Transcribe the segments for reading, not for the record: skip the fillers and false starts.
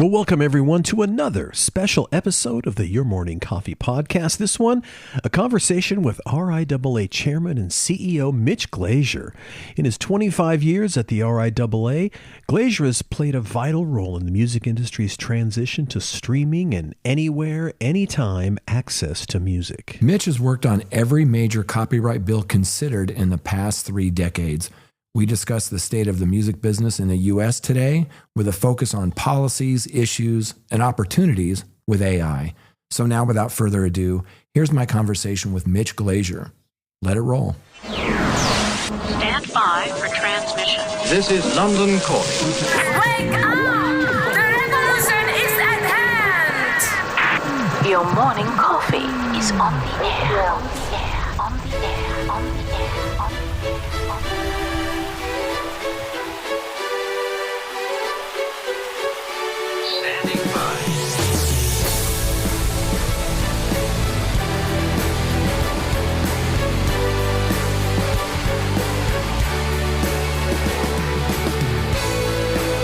Well, welcome everyone to another special episode of the Your Morning Coffee Podcast. This one, a conversation with RIAA Chairman and CEO Mitch Glazier. In his 25 years at the RIAA, Glazier has played a vital role in the music industry's transition to streaming and anywhere, anytime access to music. Mitch has worked on every major copyright bill considered in the past 3 decades. We discuss the state of the music business in the U.S. today with a focus on policies, issues, and opportunities with AI. So now, without further ado, here's my conversation with Mitch Glazier. Let it roll. Stand by for transmission. This is London calling. Wake up! The revolution is at hand! Your morning coffee is on the air. On the air. On the air. On the air. Standing by.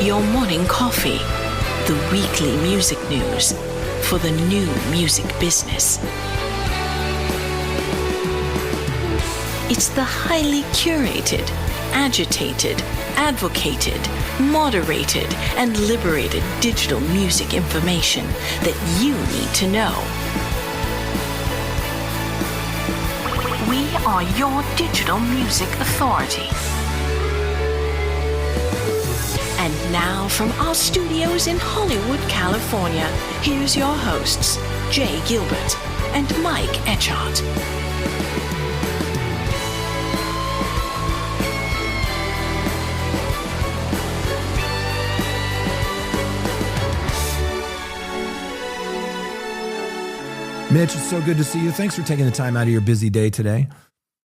Your morning coffee, the weekly music news for the new music business. It's the highly curated, agitated, advocated, moderated, and liberated digital music information that you need to know. We are your digital music authority. And now from our studios in Hollywood, California, here's your hosts, Jay Gilbert and Mike Etchart. Mitch, it's so good to see you. Thanks for taking the time out of your busy day today.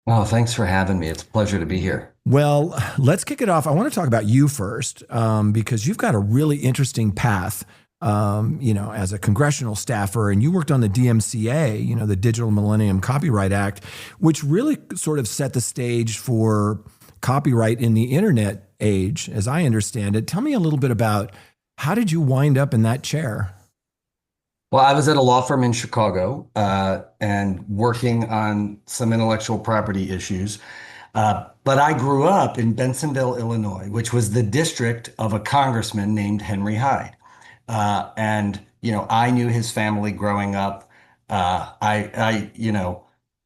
Oh, thanks for having me. It's a pleasure to be here. Well, let's kick it off. I want to talk about you first, because you've got a really interesting path, as a congressional staffer, and you worked on the DMCA, the Digital Millennium Copyright Act, which really sort of set the stage for copyright in the internet age, as I understand it. Tell me a little bit about how did you wind up in that chair? Well, I was at a law firm in Chicago and working on some intellectual property issues. But I grew up in Bensonville, Illinois, which was the district of a congressman named Henry Hyde. I knew his family growing up. I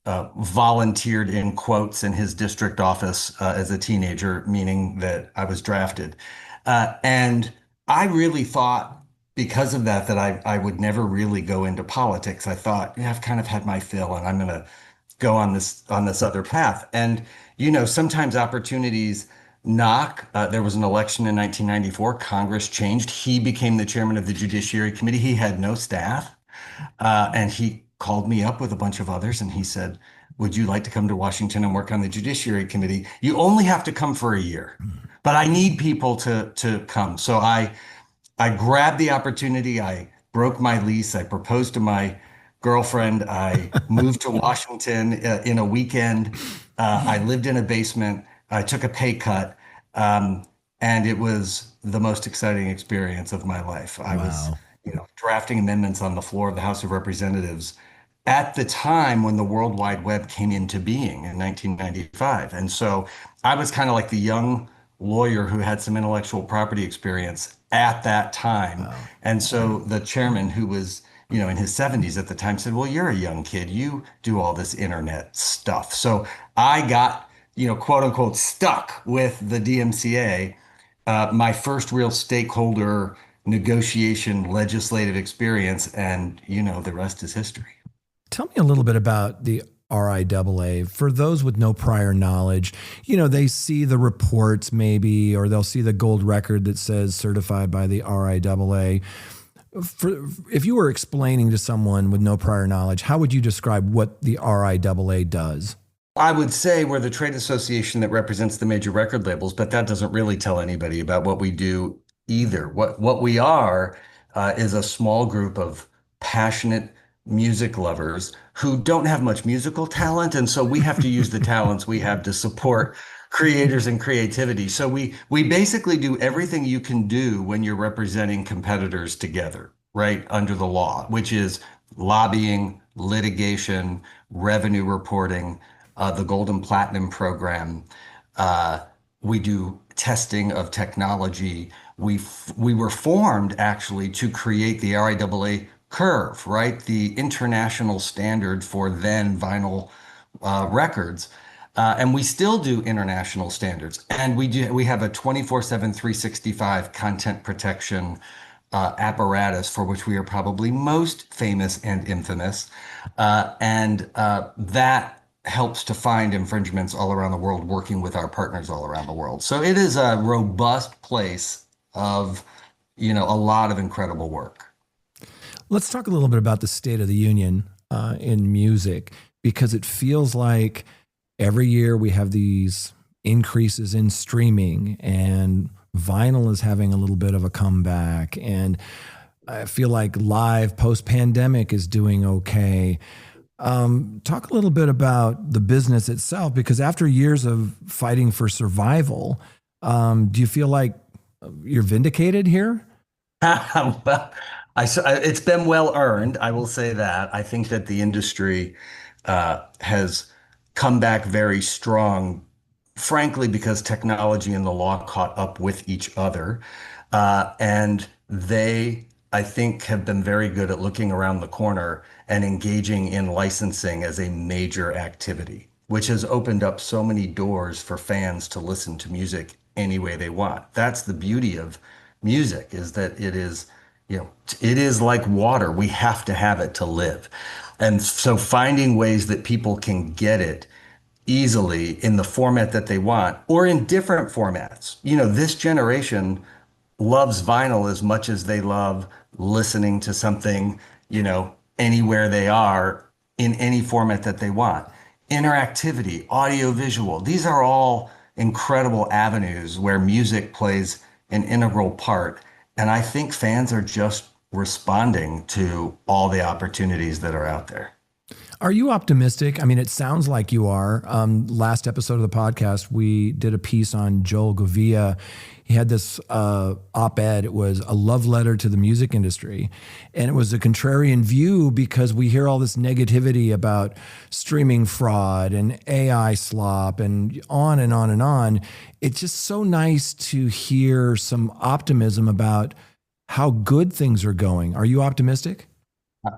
volunteered in quotes in his district office as a teenager, meaning that I was drafted. And I really thought, because of that I would never really go into politics. I thought, I've kind of had my fill and I'm going to go on this other path. And, sometimes opportunities knock. There was an election in 1994. Congress changed. He became the chairman of the Judiciary Committee. He had no staff. And he called me up with a bunch of others and he said, would you like to come to Washington and work on the Judiciary Committee? You only have to come for a year, but I need people to come. So I grabbed the opportunity. I broke my lease. I proposed to my girlfriend. I moved to Washington in a weekend. I lived in a basement. I took a pay cut. And it was the most exciting experience of my life. I was, drafting amendments on the floor of the House of Representatives at the time when the World Wide Web came into being in 1995. And so I was kind of like the young lawyer who had some intellectual property experience at that time. Wow. And so the chairman, who was, in his 70s at the time, said, well, you're a young kid. You do all this internet stuff. So I got, quote unquote, stuck with the DMCA, my first real stakeholder negotiation legislative experience. And, the rest is history. Tell me a little bit about the RIAA. For those with no prior knowledge, they see the reports maybe, or they'll see the gold record that says certified by the RIAA. If you were explaining to someone with no prior knowledge, how would you describe what the RIAA does? I would say we're the trade association that represents the major record labels, but that doesn't really tell anybody about what we do either. What we are is a small group of passionate music lovers who don't have much musical talent. And so we have to use the talents we have to support creators and creativity. So we basically do everything you can do when you're representing competitors together, right, under the law, which is lobbying, litigation, revenue reporting, the Gold and Platinum program. Uh, we do testing of technology. We were formed actually to create the RIAA curve, right? The international standard for then vinyl records. And we still do international standards. And we have a 24/7, 365 content protection apparatus for which we are probably most famous and infamous. And that helps to find infringements all around the world, working with our partners all around the world. So it is a robust place of, a lot of incredible work. Let's talk a little bit about the state of the union in music, because it feels like every year we have these increases in streaming, and vinyl is having a little bit of a comeback. And I feel like live post-pandemic is doing okay. Talk a little bit about the business itself, because after years of fighting for survival, do you feel like you're vindicated here? Well, it's been well earned. I will say that. I think that the industry has come back very strong, frankly, because technology and the law caught up with each other. And they, I think, have been very good at looking around the corner and engaging in licensing as a major activity, which has opened up so many doors for fans to listen to music any way they want. That's the beauty of music, is that it is, it is like water. We have to have it to live. And so finding ways that people can get it easily in the format that they want, or in different formats. This generation loves vinyl as much as they love listening to something, anywhere they are, in any format that they want. Interactivity, audio visual, these are all incredible avenues where music plays an integral part. And I think fans are just responding to all the opportunities that are out there. Are you optimistic? I mean, it sounds like you are. Last episode of the podcast, we did a piece on Joel Govia. He had this op-ed. It was a love letter to the music industry. And it was a contrarian view, because we hear all this negativity about streaming fraud and AI slop and on and on and on. It's just so nice to hear some optimism about how good things are going. Are you optimistic?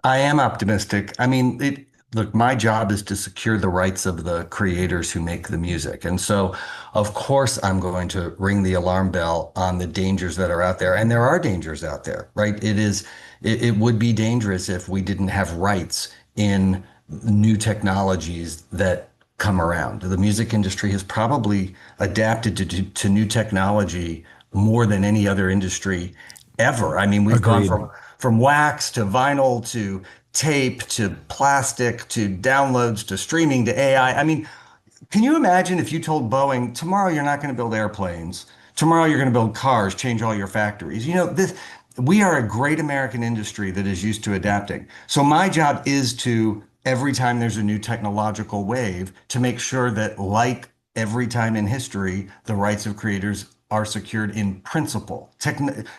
I am optimistic. I mean, look, my job is to secure the rights of the creators who make the music. And so, of course, I'm going to ring the alarm bell on the dangers that are out there. And there are dangers out there, right? It would be dangerous if we didn't have rights in new technologies that come around. The music industry has probably adapted to new technology more than any other industry ever. I mean, we've Agreed. gone from wax to vinyl to tape to plastic to downloads to streaming to AI. I mean, can you imagine if you told Boeing, tomorrow you're not going to build airplanes, tomorrow you're going to build cars, change all your factories? We are a great American industry that is used to adapting. So my job is to, every time there's a new technological wave, to make sure that, like every time in history, the rights of creators are secured in principle.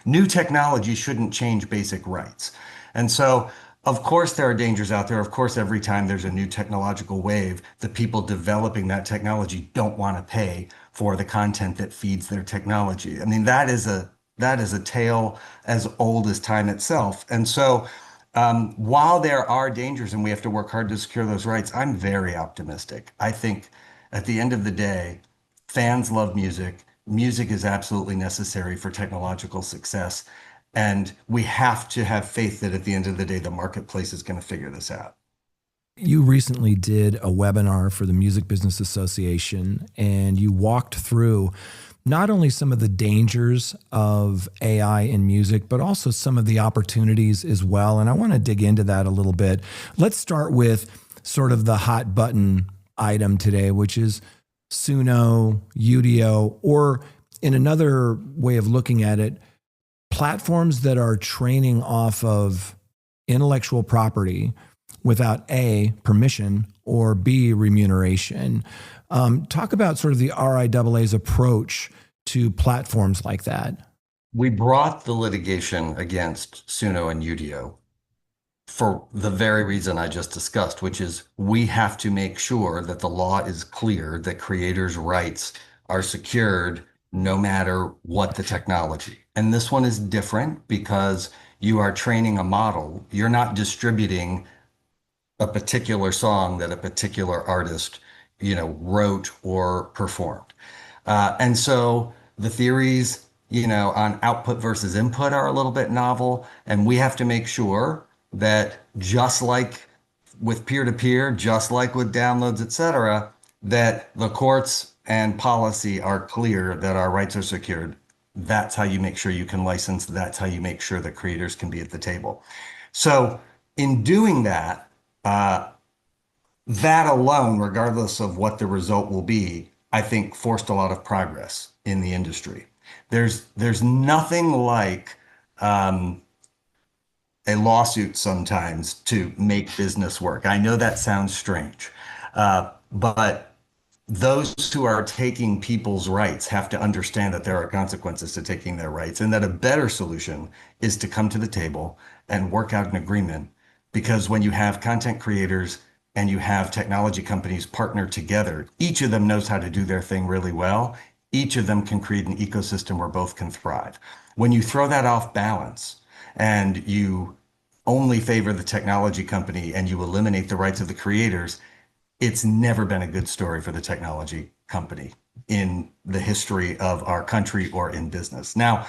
New technology shouldn't change basic rights. And so, of course, there are dangers out there. Of course, every time there's a new technological wave, the people developing that technology don't want to pay for the content that feeds their technology. I mean, that is a tale as old as time itself. And so, while there are dangers and we have to work hard to secure those rights, I'm very optimistic. I think at the end of the day, fans love music. Music is absolutely necessary for technological success. And we have to have faith that at the end of the day, the marketplace is going to figure this out. You recently did a webinar for the Music Business Association, and you walked through not only some of the dangers of AI in music, but also some of the opportunities as well. And I want to dig into that a little bit. Let's start with sort of the hot button item today, which is Suno, Udio, or in another way of looking at it, platforms that are training off of intellectual property without A, permission, or B, remuneration. Talk about sort of the RIAA's approach to platforms like that. We brought the litigation against Suno and Udio for the very reason I just discussed, which is we have to make sure that the law is clear, that creators' rights are secured no matter what the technology. And this one is different because you are training a model. You're not distributing a particular song that a particular artist, wrote or performed. And so the theories, on output versus input are a little bit novel. And we have to make sure that just like with peer-to-peer, just like with downloads, et cetera, that the courts and policy are clear that our rights are secured. That's how you make sure you can license. That's how you make sure that creators can be at the table. So in doing that, that alone, regardless of what the result will be, I think forced a lot of progress in the industry. There's nothing like a lawsuit sometimes to make business work. I know that sounds strange, but those who are taking people's rights have to understand that there are consequences to taking their rights, and that a better solution is to come to the table and work out an agreement. Because when you have content creators and you have technology companies partner together, each of them knows how to do their thing really well. Each of them can create an ecosystem where both can thrive. When you throw that off balance and you only favor the technology company and you eliminate the rights of the creators, it's never been a good story for the technology company in the history of our country or in business. Now,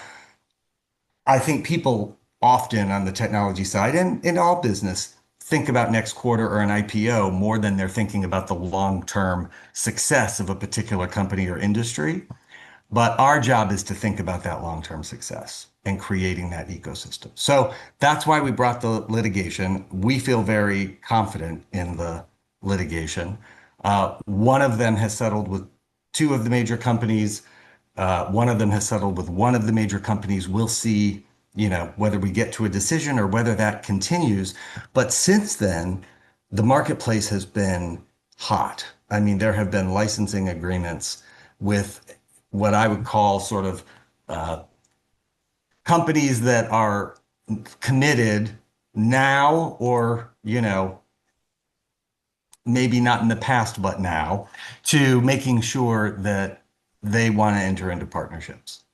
I think people often on the technology side and in all business think about next quarter or an IPO more than they're thinking about the long-term success of a particular company or industry. But our job is to think about that long-term success and creating that ecosystem. So that's why we brought the litigation. We feel very confident in the litigation. One of them has settled with two of the major companies. One of them has settled with one of the major companies. We'll see, whether we get to a decision or whether that continues. But since then, the marketplace has been hot. I mean, there have been licensing agreements with what I would call sort of companies that are committed now or, maybe not in the past, but now, to making sure that they want to enter into partnerships.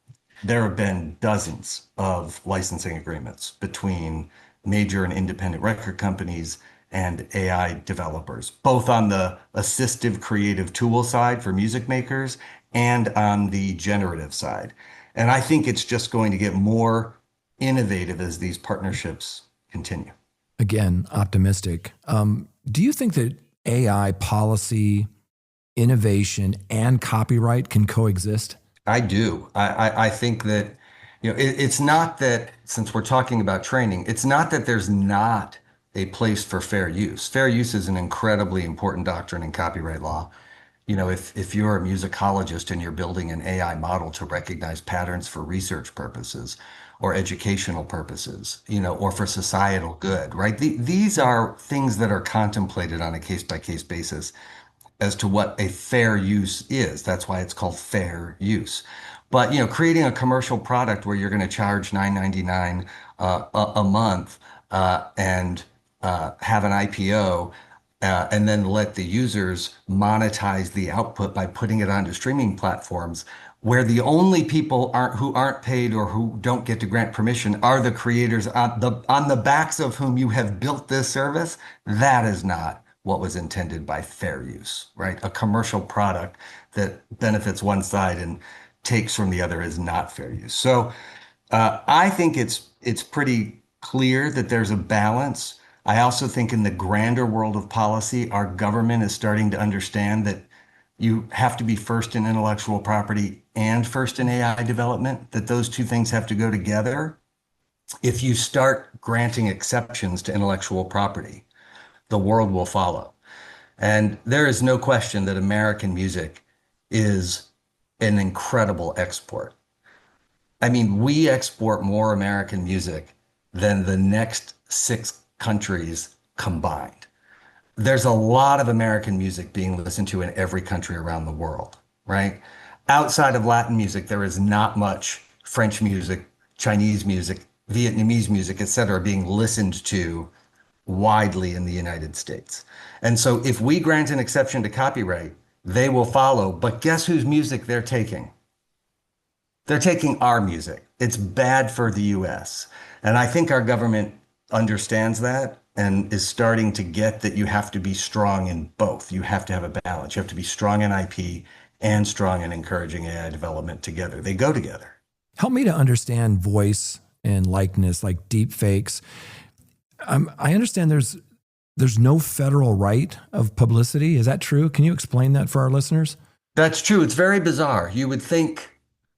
There have been dozens of licensing agreements between major and independent record companies and AI developers, both on the assistive creative tool side for music makers and on the generative side. And I think it's just going to get more innovative as these partnerships continue. Again, optimistic. Do you think that AI policy, innovation, and copyright can coexist? I do. I think that, it's not that, since we're talking about training, it's not that there's not a place for fair use. Fair use is an incredibly important doctrine in copyright law. If you're a musicologist and you're building an AI model to recognize patterns for research purposes or educational purposes, or for societal good, right? These are things that are contemplated on a case-by-case basis as to what a fair use is. That's why it's called fair use. But, creating a commercial product where you're going to charge $9.99 a month and have an IPO, and then let the users monetize the output by putting it onto streaming platforms, where the only people who aren't paid or who don't get to grant permission are the creators on the backs of whom you have built this service. That is not what was intended by fair use, right? A commercial product that benefits one side and takes from the other is not fair use. So I think it's pretty clear that there's a balance. I also think in the grander world of policy, our government is starting to understand that you have to be first in intellectual property and first in AI development, that those two things have to go together. If you start granting exceptions to intellectual property, the world will follow. And there is no question that American music is an incredible export. I mean, we export more American music than the next 6 countries combined. There's a lot of American music being listened to in every country around the world, right? Outside of Latin music, there is not much French music, Chinese music, Vietnamese music, et cetera, being listened to widely in the United States. And so if we grant an exception to copyright, they will follow. But guess whose music they're taking? They're taking our music. It's bad for the US. And I think our government understands that and is starting to get that you have to be strong in both. You have to have a balance. You have to be strong in IP and strong in encouraging AI development together. They go together. Help me to understand voice and likeness, like deep fakes. I understand there's no federal right of publicity. Is that true? Can you explain that for our listeners? That's true. It's very bizarre. You would think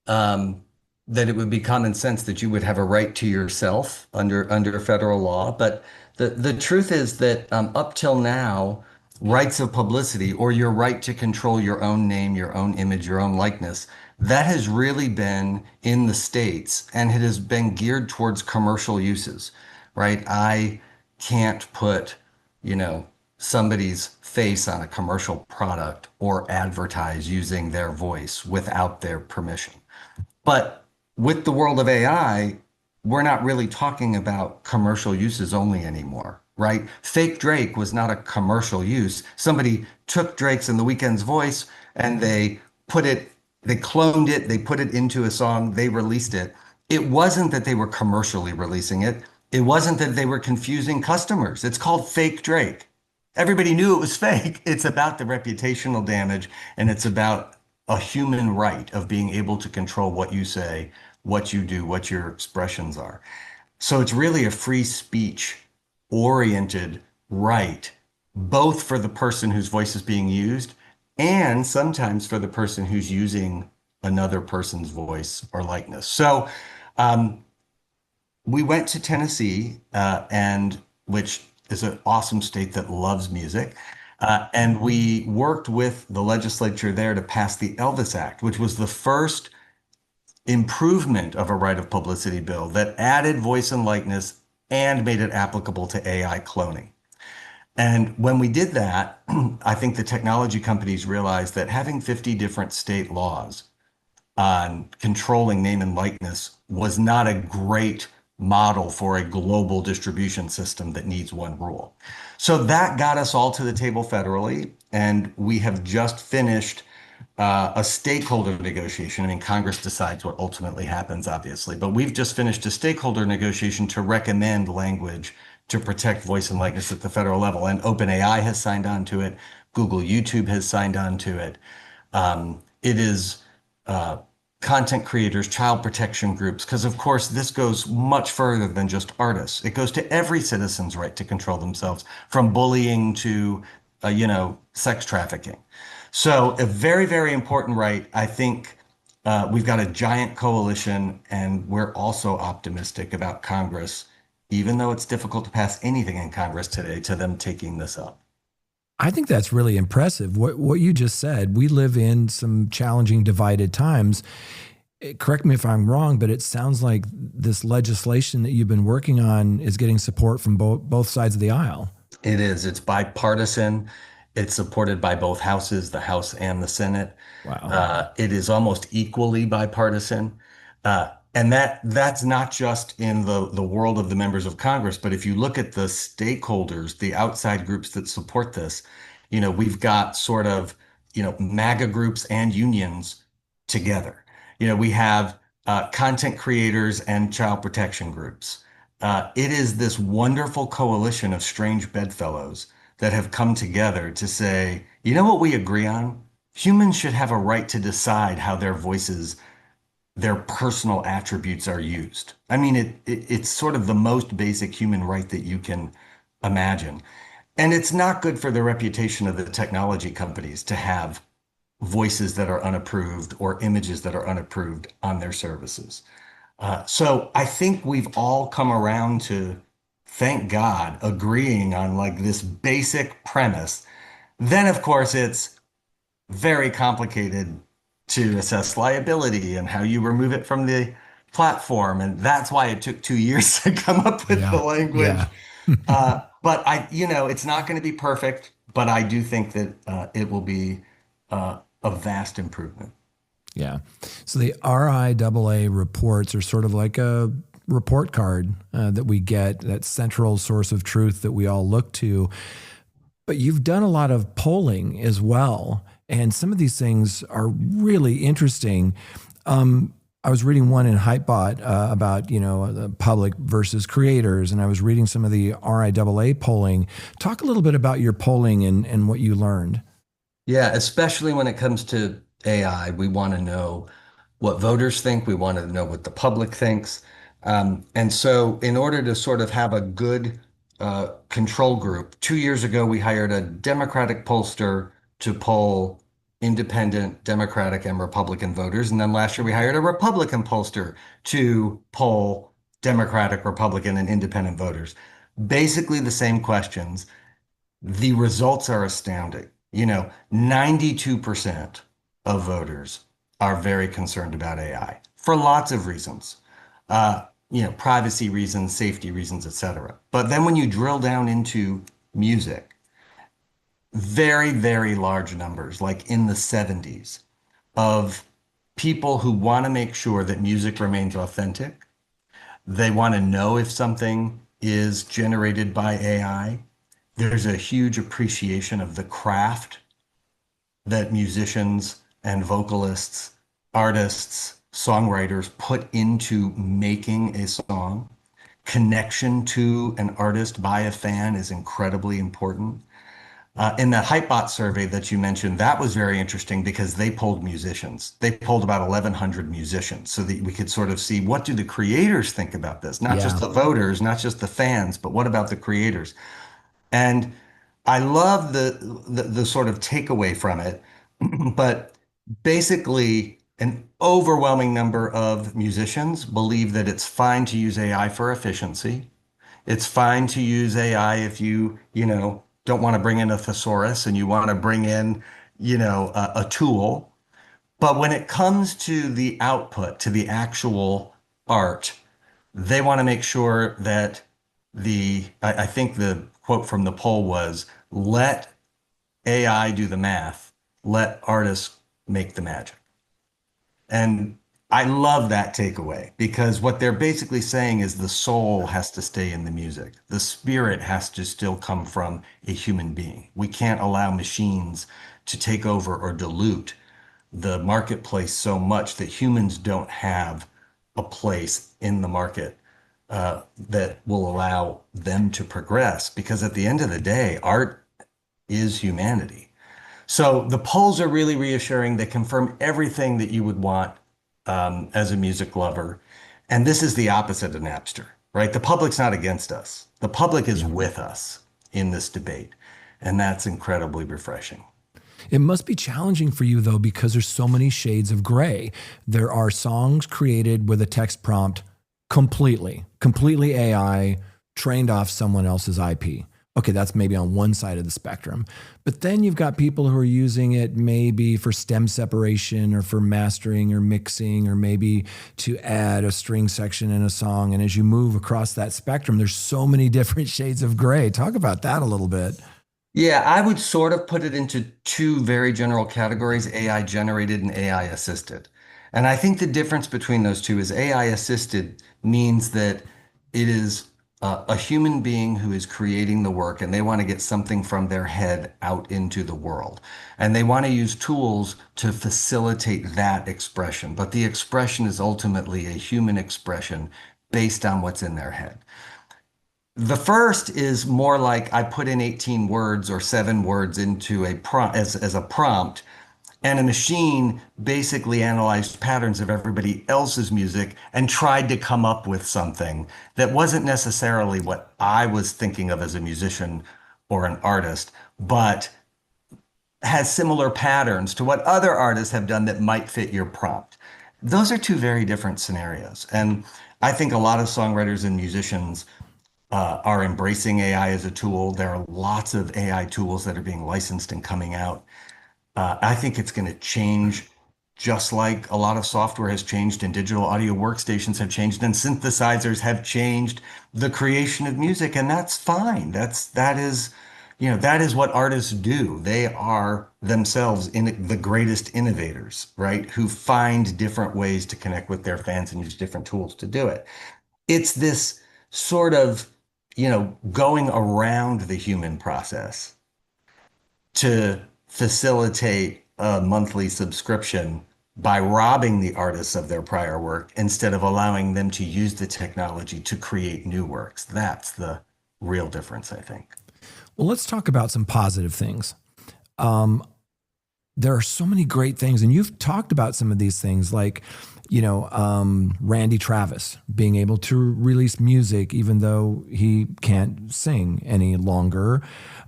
that it would be common sense that you would have a right to yourself under federal law. But the truth is that up till now, rights of publicity or your right to control your own name, your own image, your own likeness, that has really been in the states, and it has been geared towards commercial uses, right? I can't put, somebody's face on a commercial product or advertise using their voice without their permission. But with the world of AI, we're not really talking about commercial uses only anymore, right? Fake Drake was not a commercial use. Somebody took Drake's and The Weeknd's voice and they cloned it, they put it into a song, they released it. It wasn't that they were commercially releasing it. It wasn't that they were confusing customers. It's called Fake Drake. Everybody knew it was fake. It's about the reputational damage, and it's about a human right of being able to control what you say, what you do, what your expressions are. So it's really a free speech oriented right, both for the person whose voice is being used and sometimes for the person who's using another person's voice or likeness. So we went to Tennessee, and which is an awesome state that loves music. And we worked with the legislature there to pass the Elvis Act, which was the first improvement of a right of publicity bill that added voice and likeness and made it applicable to AI cloning. And when we did that, I think the technology companies realized that having 50 different state laws on controlling name and likeness was not a great model for a global distribution system that needs one rule. So that got us all to the table federally, and we have just finished a stakeholder negotiation. I mean, Congress decides what ultimately happens, obviously, but we've just finished a stakeholder negotiation to recommend language to protect voice and likeness at the federal level. And OpenAI has signed on to it. Google, YouTube has signed on to it. It is content creators, child protection groups, because of course this goes much further than just artists. It goes to every citizen's right to control themselves, from bullying to, sex trafficking. So a very, very important right. I think we've got a giant coalition, and we're also optimistic about Congress, even though it's difficult to pass anything in Congress today, to them taking this up. I think that's really impressive. What you just said, we live in some challenging, divided times. Correct me if I'm wrong, but it sounds like this legislation that you've been working on is getting support from both sides of the aisle. It is. It's bipartisan. It's supported by both houses, the House and the Senate. Wow. It is almost equally bipartisan. And that's not just in the world of the members of Congress, but if you look at the stakeholders, the outside groups that support this, we've got sort of, MAGA groups and unions together. We have content creators and child protection groups. It is this wonderful coalition of strange bedfellows that have come together to say, you know what we agree on? Humans should have a right to decide how their voices, their personal attributes are used. I mean, it's sort of the most basic human right that you can imagine. And it's not good for the reputation of the technology companies to have voices that are unapproved or images that are unapproved on their services. So I think we've all come around to, thank God, agreeing on like this basic premise. Then, of course, it's very complicated to assess liability and how you remove it from the platform. And that's why it took 2 years to come up with the language. Yeah. but it's not going to be perfect, but I do think that it will be a vast improvement. Yeah. So the RIAA reports are sort of like a report card that we get, that central source of truth that we all look to. But you've done a lot of polling as well. And some of these things are really interesting. I was reading one in Hypebot about, the public versus creators, and I was reading some of the RIAA polling. Talk a little bit about your polling and what you learned. Yeah, especially when it comes to AI, we want to know what voters think. We want to know what the public thinks. And so, in order to sort of have a good control group, 2 years ago, we hired a Democratic pollster to poll independent Democratic and Republican voters. And then last year, we hired a Republican pollster to poll Democratic, Republican, and independent voters. Basically, the same questions. The results are astounding. 92% of voters are very concerned about AI for lots of reasons. Privacy reasons, safety reasons, etc. But then when you drill down into music, very, very large numbers, like in the 70s, of people who want to make sure that music remains authentic. They want to know if something is generated by AI. There's a huge appreciation of the craft that musicians and vocalists, artists, songwriters put into making a song. Connection to an artist by a fan is incredibly important. In the Hypebot survey that you mentioned, that was very interesting because they polled musicians. They polled about 1,100 musicians so that we could sort of see, what do the creators think about this? Not just the voters, not just the fans, but what about the creators? And I love the sort of takeaway from it, but basically an overwhelming number of musicians believe that it's fine to use AI for efficiency. It's fine to use AI if you don't want to bring in a thesaurus and you want to bring in, a tool. But when it comes to the output, to the actual art, they want to make sure that I think the quote from the poll was, let AI do the math, let artists make the magic. And I love that takeaway because what they're basically saying is the soul has to stay in the music. The spirit has to still come from a human being. We can't allow machines to take over or dilute the marketplace so much that humans don't have a place in the market that will allow them to progress. Because at the end of the day, art is humanity. So the polls are really reassuring. They confirm everything that you would want as a music lover. And this is the opposite of Napster, right? The public's not against us. The public is with us in this debate. And that's incredibly refreshing. It must be challenging for you, though, because there's so many shades of gray. There are songs created with a text prompt completely AI, trained off someone else's IP. Okay, that's maybe on one side of the spectrum. But then you've got people who are using it maybe for stem separation or for mastering or mixing or maybe to add a string section in a song. And as you move across that spectrum, there's so many different shades of gray. Talk about that a little bit. Yeah, I would sort of put it into two very general categories, AI generated and AI assisted. And I think the difference between those two is AI assisted means that it is a human being who is creating the work and they want to get something from their head out into the world. And they want to use tools to facilitate that expression. But the expression is ultimately a human expression based on what's in their head. The first is more like I put in 18 words or 7 words into a prompt as a prompt, and a machine basically analyzed patterns of everybody else's music and tried to come up with something that wasn't necessarily what I was thinking of as a musician or an artist, but has similar patterns to what other artists have done that might fit your prompt. Those are two very different scenarios. And I think a lot of songwriters and musicians are embracing AI as a tool. There are lots of AI tools that are being licensed and coming out. I think it's going to change just like a lot of software has changed and digital audio workstations have changed and synthesizers have changed the creation of music, and that's fine. That is what artists do. They are themselves in the greatest innovators, right? Who find different ways to connect with their fans and use different tools to do it. It's this sort of, going around the human process to facilitate a monthly subscription by robbing the artists of their prior work instead of allowing them to use the technology to create new works. That's the real difference, I think. Well, let's talk about some positive things. There are so many great things, and you've talked about some of these things, like, Randy Travis being able to release music even though he can't sing any longer.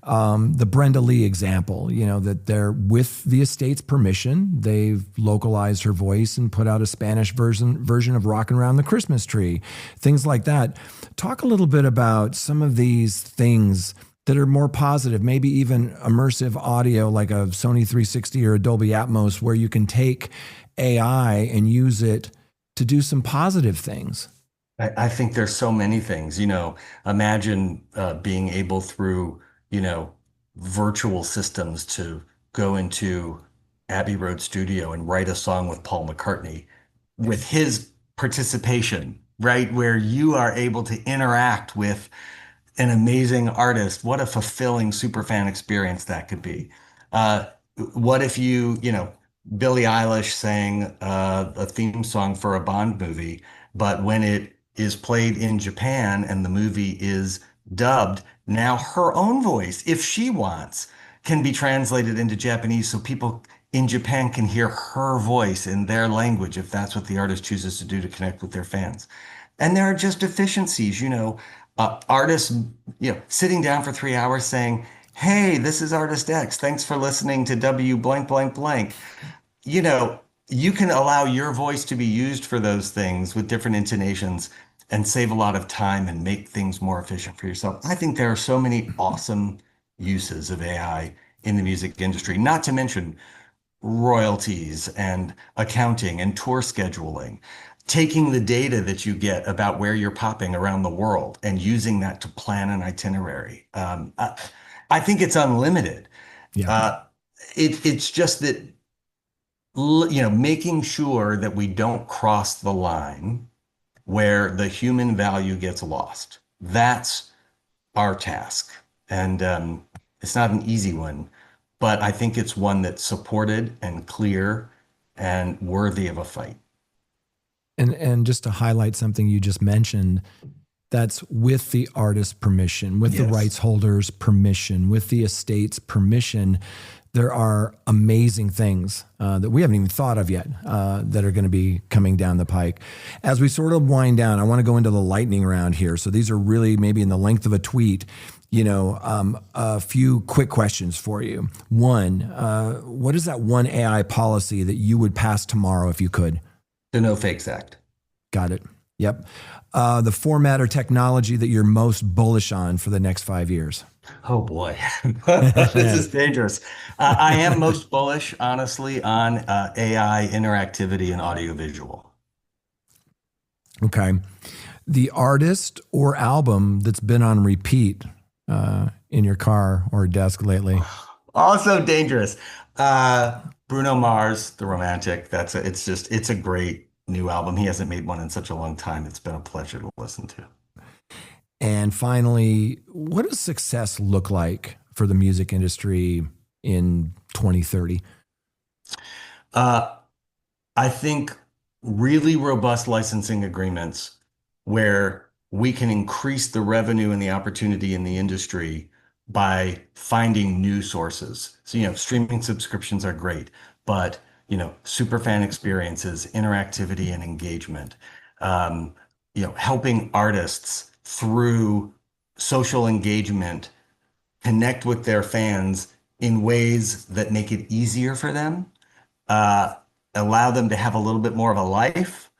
The Brenda Lee example, that they're with the estate's permission, they've localized her voice and put out a Spanish version of Rockin' Around the Christmas Tree, things like that. Talk a little bit about some of these things that are more positive, maybe even immersive audio like a Sony 360 or a Dolby Atmos, where you can take AI and use it to do some positive things. I think there's so many things, imagine being able through, virtual systems to go into Abbey Road Studio and write a song with Paul McCartney with his participation, right? Where you are able to interact with an amazing artist. What a fulfilling superfan experience that could be. What if Billie Eilish sang a theme song for a Bond movie, but when it is played in Japan and the movie is dubbed, now her own voice, if she wants, can be translated into Japanese so people in Japan can hear her voice in their language if that's what the artist chooses to do to connect with their fans. And there are just efficiencies, artists, sitting down for 3 hours saying, "Hey, this is Artist X. Thanks for listening to W blank blank blank." You can allow your voice to be used for those things with different intonations and save a lot of time and make things more efficient for yourself. I think there are so many awesome uses of AI in the music industry, not to mention royalties and accounting and tour scheduling, taking the data that you get about where you're popping around the world and using that to plan an itinerary. I think it's unlimited. Yeah. It's just that, making sure that we don't cross the line where the human value gets lost. That's our task. And it's not an easy one, but I think it's one that's supported and clear and worthy of a fight. And just to highlight something you just mentioned, that's with the artist's permission, with the rights holders' permission, with the estate's permission. There are amazing things that we haven't even thought of yet that are going to be coming down the pike. As we sort of wind down, I want to go into the lightning round here. So these are really maybe in the length of a tweet. A few quick questions for you. One, what is that one AI policy that you would pass tomorrow if you could? The No Fakes Act. Got it. Yep. The format or technology that you're most bullish on for the next 5 years? Oh boy, this is dangerous. I am most bullish, honestly, on AI interactivity and audiovisual. Okay. The artist or album that's been on repeat in your car or desk lately? Also dangerous. Bruno Mars, The Romantic. It's a great new album. He hasn't made one in such a long time. It's been a pleasure to listen to. And finally, what does success look like for the music industry in 2030? I think really robust licensing agreements where we can increase the revenue and the opportunity in the industry by finding new sources. So, streaming subscriptions are great, but, super fan experiences, interactivity and engagement, helping artists through social engagement connect with their fans in ways that make it easier for them, allow them to have a little bit more of a life,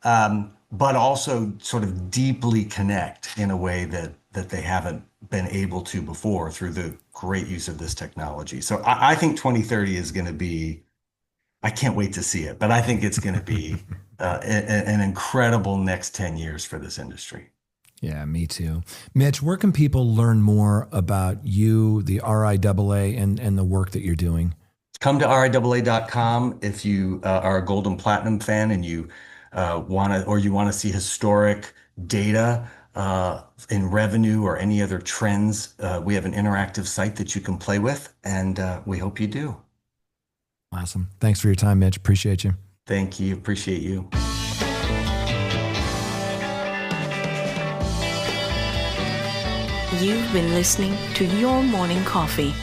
but also sort of deeply connect in a way that they haven't been able to before through the great use of this technology. So I think 2030 is going to be I can't wait to see it. But I think it's going to be an incredible next 10 years for this industry. Yeah, me too. Mitch, where can people learn more about you, the RIAA, and the work that you're doing? Come to RIAA.com if you are a Gold and Platinum fan and you want to see historic data in revenue or any other trends. We have an interactive site that you can play with, and we hope you do. Awesome. Thanks for your time, Mitch. Appreciate you. Thank you. Appreciate you. You've been listening to Your Morning Coffee,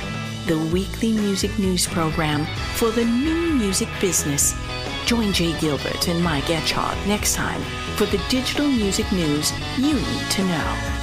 the weekly music news program for the new music business. Join Jay Gilbert and Mike Etchart next time for the digital music news you need to know.